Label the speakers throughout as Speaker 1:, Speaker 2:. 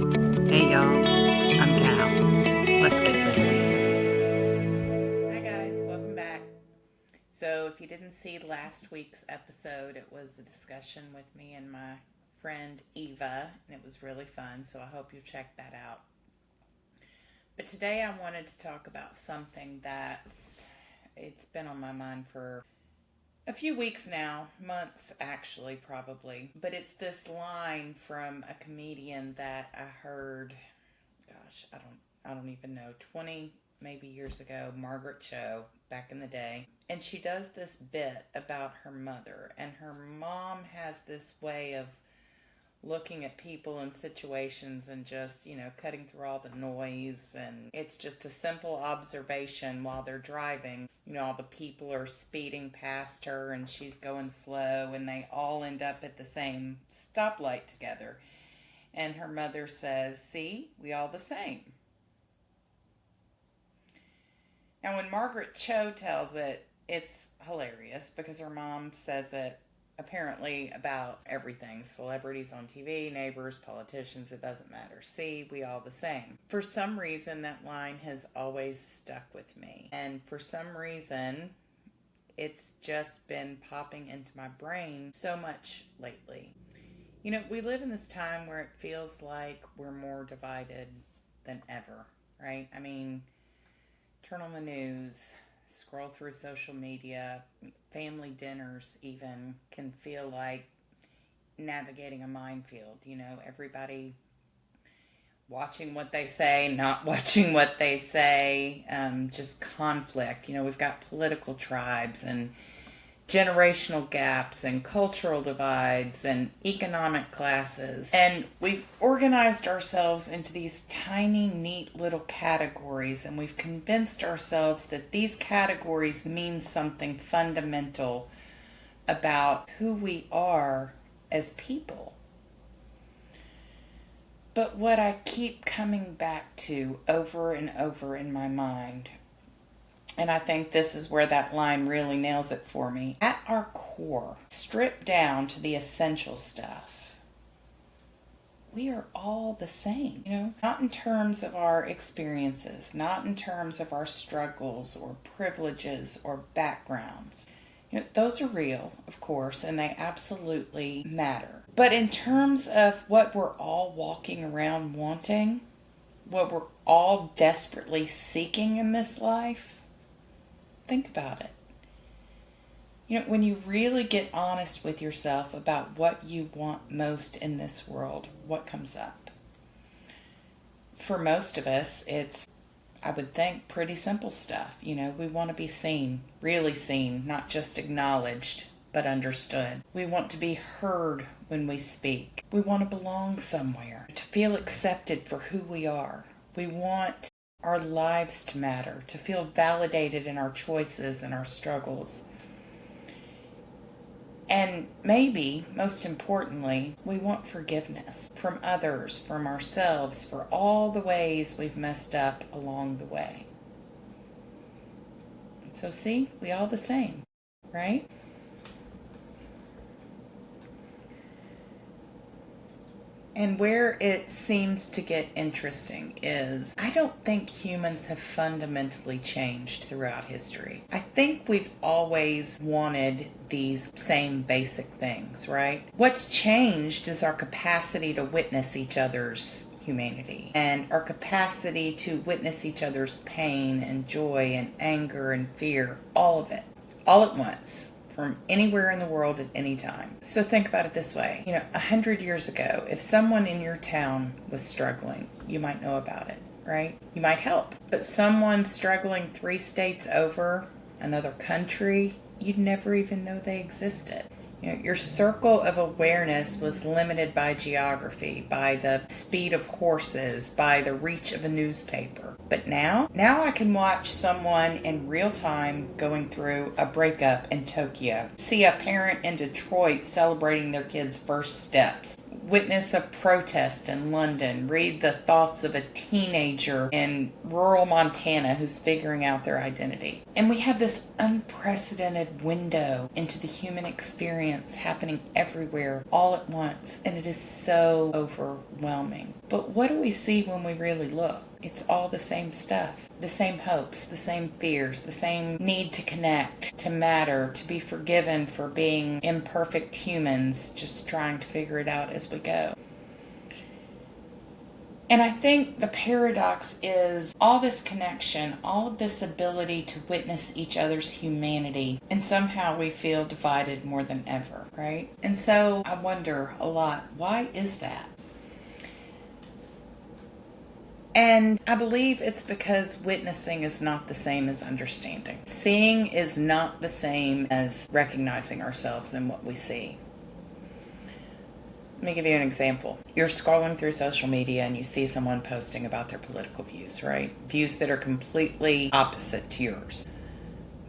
Speaker 1: Hey y'all, I'm Cal. Let's get messy.
Speaker 2: Hi guys, welcome back. So, if you didn't see last week's episode, it was a discussion with me and my friend Eva, and it was really fun. So, I hope you check that out. But today, I wanted to talk about something that's it's been on my mind for a few weeks now, months actually, probably. But it's this line from a comedian that I heard. Gosh, I don't even know. 20 maybe years ago, Margaret Cho, back in the day. And she does this bit about her mother. And her mom has this way of looking at people and situations and just, cutting through all the noise. And it's just a simple observation while they're driving. All the people are speeding past her and she's going slow, and they all end up at the same stoplight together. And her mother says, "See, we all the same." Now, when Margaret Cho tells it, it's hilarious because her mom says it apparently about everything: celebrities on TV, neighbors, politicians, it doesn't matter. See, we all the same. For some reason, that line has always stuck with me. And for some reason, it's just been popping into my brain so much lately. We live in this time where it feels like we're more divided than ever, right? I mean, turn on the news, scroll through social media, family dinners even can feel like navigating a minefield. Everybody watching what they say, not watching what they say, just conflict. We've got political tribes and generational gaps and cultural divides and economic classes. And we've organized ourselves into these tiny, neat little categories, and we've convinced ourselves that these categories mean something fundamental about who we are as people. But what I keep coming back to over and over in my mind, and I think this is where that line really nails it for me. At our core, stripped down to the essential stuff, we are all the same, Not in terms of our experiences, not in terms of our struggles or privileges or backgrounds. Those are real, of course, and they absolutely matter. But in terms of what we're all walking around wanting, what we're all desperately seeking in this life, think about it. When you really get honest with yourself about what you want most in this world, what comes up? For most of us, it's, I would think, pretty simple stuff. We want to be seen, really seen, not just acknowledged, but understood. We want to be heard when we speak. We want to belong somewhere, to feel accepted for who we are. We want our lives to matter, to feel validated in our choices and our struggles. And maybe, most importantly, we want forgiveness from others, from ourselves, for all the ways we've messed up along the way. So, see, we all the same, right? And where it seems to get interesting is I don't think humans have fundamentally changed throughout history. I think we've always wanted these same basic things, right? What's changed is our capacity to witness each other's humanity and our capacity to witness each other's pain and joy and anger and fear, all of it, all at once, from anywhere in the world at any time. So think about it this way. 100 years ago, if someone in your town was struggling, you might know about it, right? You might help. But someone struggling 3 states over, another country, you'd never even know they existed. Your circle of awareness was limited by geography, by the speed of horses, by the reach of a newspaper. But now I can watch someone in real time going through a breakup in Tokyo, see a parent in Detroit celebrating their kid's first steps, witness a protest in London, read the thoughts of a teenager in rural Montana who's figuring out their identity. And we have this unprecedented window into the human experience happening everywhere all at once, and it is so overwhelming. But what do we see when we really look? It's all the same stuff. The same hopes, the same fears, the same need to connect, to matter, to be forgiven for being imperfect humans, just trying to figure it out as we go. And I think the paradox is all this connection, all of this ability to witness each other's humanity, and somehow we feel divided more than ever, right? And so I wonder a lot, why is that? And I believe it's because witnessing is not the same as understanding. Seeing is not the same as recognizing ourselves in what we see. Let me give you an example. You're scrolling through social media and you see someone posting about their political views, right? Views that are completely opposite to yours.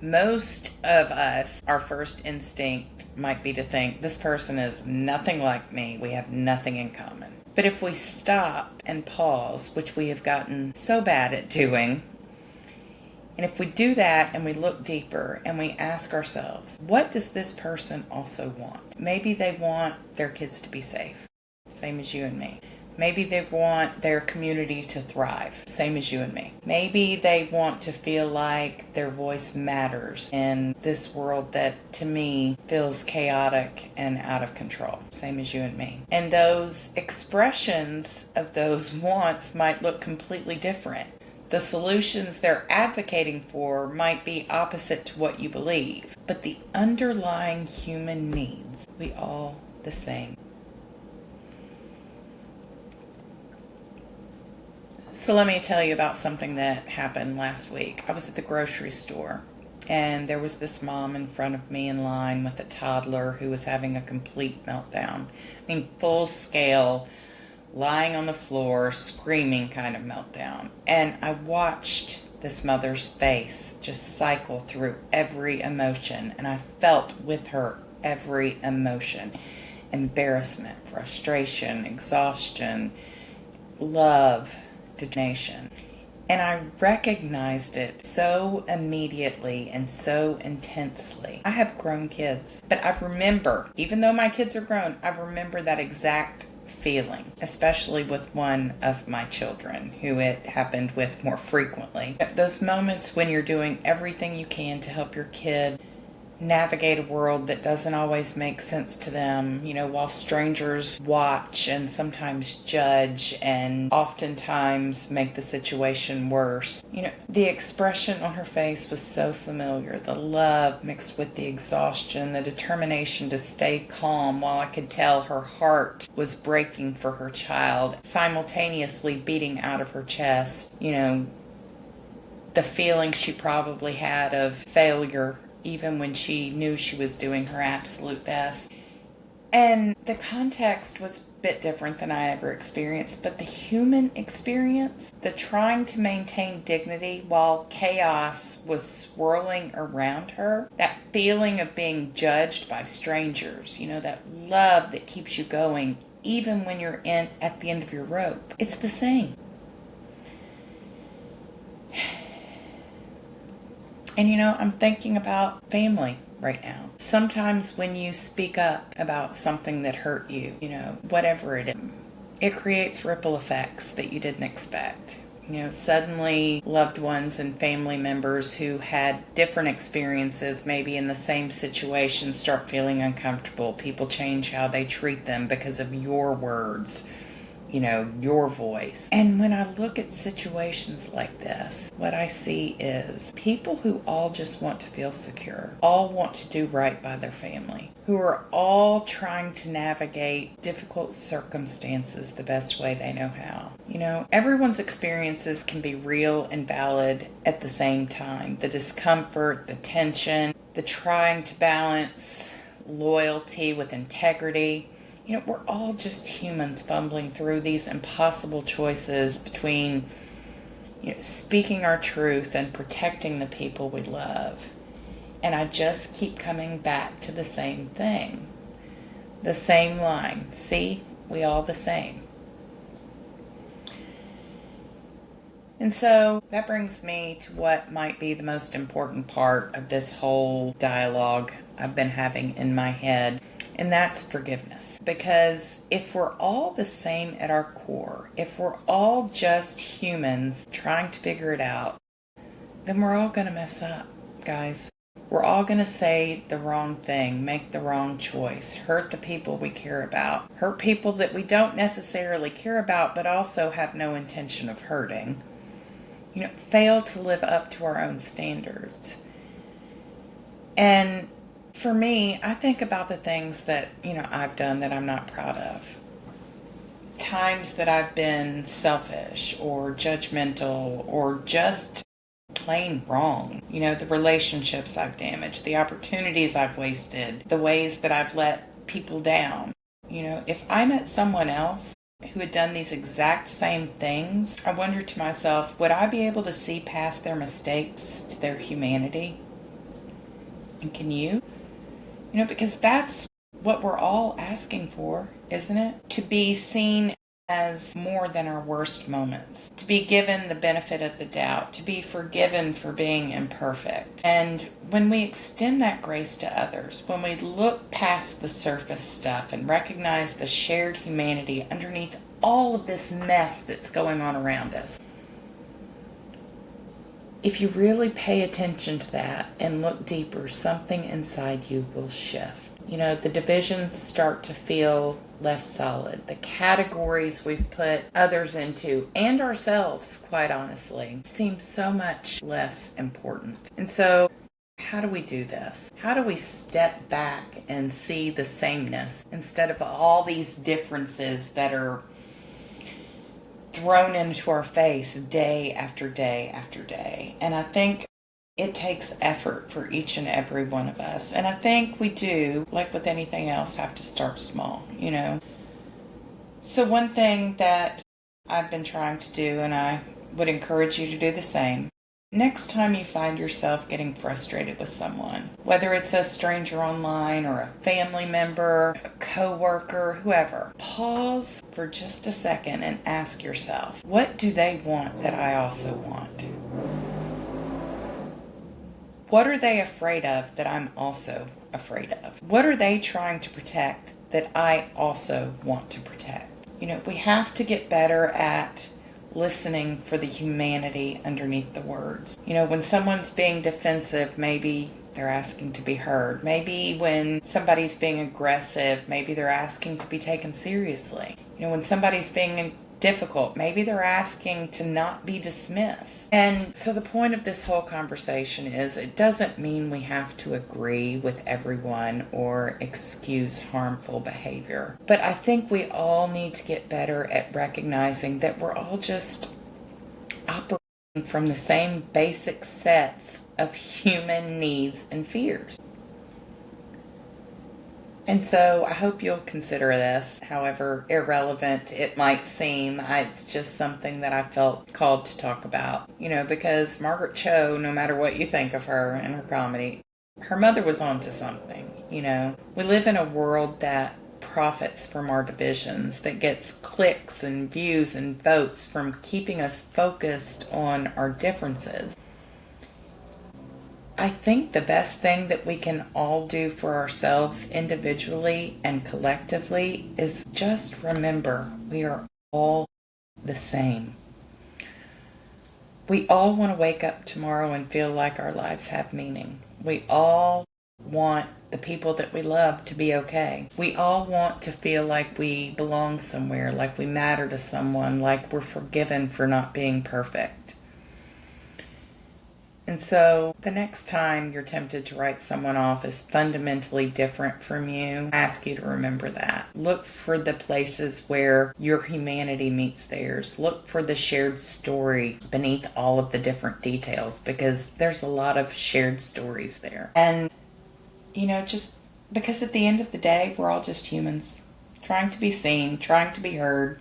Speaker 2: Most of us, our first instinct might be to think, this person is nothing like me. We have nothing in common. But if we stop and pause, which we have gotten so bad at doing, and if we do that and we look deeper and we ask ourselves, what does this person also want? Maybe they want their kids to be safe, same as you and me. Maybe they want their community to thrive, same as you and me. Maybe they want to feel like their voice matters in this world that, to me, feels chaotic and out of control, same as you and me. And those expressions of those wants might look completely different. The solutions they're advocating for might be opposite to what you believe, but the underlying human needs, we all the same. So let me tell you about something that happened last week. I was at the grocery store and there was this mom in front of me in line with a toddler who was having a complete meltdown. I mean, full scale, lying on the floor, screaming kind of meltdown. And I watched this mother's face just cycle through every emotion, and I felt with her every emotion. Embarrassment, frustration, exhaustion, love, determination. And I recognized it so immediately and so intensely. I have grown kids, but I remember, even though my kids are grown, I remember that exact feeling, especially with one of my children who it happened with more frequently. Those moments when you're doing everything you can to help your kid navigate a world that doesn't always make sense to them, while strangers watch and sometimes judge and oftentimes make the situation worse. The expression on her face was so familiar. The love mixed with the exhaustion, the determination to stay calm while I could tell her heart was breaking for her child, simultaneously beating out of her chest. The feeling she probably had of failure even when she knew she was doing her absolute best. And the context was a bit different than I ever experienced, but the human experience, the trying to maintain dignity while chaos was swirling around her, that feeling of being judged by strangers, that love that keeps you going even when you're at the end of your rope, it's the same. And I'm thinking about family right now. Sometimes when you speak up about something that hurt you, whatever it is, it creates ripple effects that you didn't expect. Suddenly loved ones and family members who had different experiences, maybe in the same situation, start feeling uncomfortable. People change how they treat them because of your words, your voice. And when I look at situations like this, what I see is people who all just want to feel secure, all want to do right by their family, who are all trying to navigate difficult circumstances the best way they know how. Everyone's experiences can be real and valid at the same time. The discomfort, the tension, the trying to balance loyalty with integrity. We're all just humans fumbling through these impossible choices between, speaking our truth and protecting the people we love. And I just keep coming back to the same thing, the same line. See, We all the same. And so that brings me to what might be the most important part of this whole dialogue I've been having in my head, and that's forgiveness. Because if we're all the same at our core, if we're all just humans trying to figure it out, then we're all going to mess up, guys. We're all going to say the wrong thing, make the wrong choice, hurt the people we care about, hurt people that we don't necessarily care about but also have no intention of hurting. Fail to live up to our own standards. And for me, I think about the things that, I've done that I'm not proud of. Times that I've been selfish or judgmental or just plain wrong. The relationships I've damaged, the opportunities I've wasted, the ways that I've let people down. If I met someone else who had done these exact same things, I wondered to myself, would I be able to see past their mistakes to their humanity? And can you? Because that's what we're all asking for, isn't it? To be seen as more than our worst moments, to be given the benefit of the doubt, to be forgiven for being imperfect. And when we extend that grace to others, when we look past the surface stuff and recognize the shared humanity underneath all of this mess that's going on around us, if you really pay attention to that and look deeper, something inside you will shift. The divisions start to feel less solid. The categories we've put others into, and ourselves, quite honestly, seem so much less important. And so, how do we do this? How do we step back and see the sameness instead of all these differences that are thrown into our face day after day after day? And I think it takes effort for each and every one of us. And I think we do, like with anything else, have to start small, So one thing that I've been trying to do, and I would encourage you to do the same, next time you find yourself getting frustrated with someone, whether it's a stranger online or a family member, a coworker, whoever, pause for just a second and ask yourself, what do they want that I also want? What are they afraid of that I'm also afraid of? What are they trying to protect that I also want to protect? We have to get better at listening for the humanity underneath the words. When someone's being defensive, maybe they're asking to be heard. Maybe when somebody's being aggressive, maybe they're asking to be taken seriously. When somebody's being difficult, maybe they're asking to not be dismissed. And so the point of this whole conversation is, it doesn't mean we have to agree with everyone or excuse harmful behavior. But I think we all need to get better at recognizing that we're all just operating from the same basic sets of human needs and fears. And so I hope you'll consider this, however irrelevant it might seem. It's just something that I felt called to talk about. Because Margaret Cho, no matter what you think of her and her comedy, her mother was onto something. We live in a world that profits from our divisions, that gets clicks and views and votes from keeping us focused on our differences. I think the best thing that we can all do for ourselves individually and collectively is just remember we are all the same. We all want to wake up tomorrow and feel like our lives have meaning. We all want the people that we love to be okay. We all want to feel like we belong somewhere, like we matter to someone, like we're forgiven for not being perfect. And so the next time you're tempted to write someone off as fundamentally different from you, I ask you to remember that. Look for the places where your humanity meets theirs. Look for the shared story beneath all of the different details, because there's a lot of shared stories there. And, just because at the end of the day, we're all just humans, trying to be seen, trying to be heard,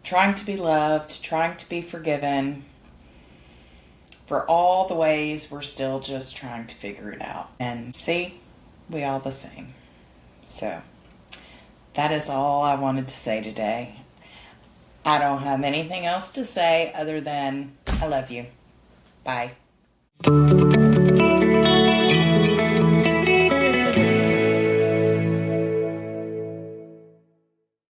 Speaker 2: trying to be loved, trying to be forgiven, for all the ways we're still just trying to figure it out. And see, we all the same. So, that is all I wanted to say today. I don't have anything else to say other than I love you. Bye.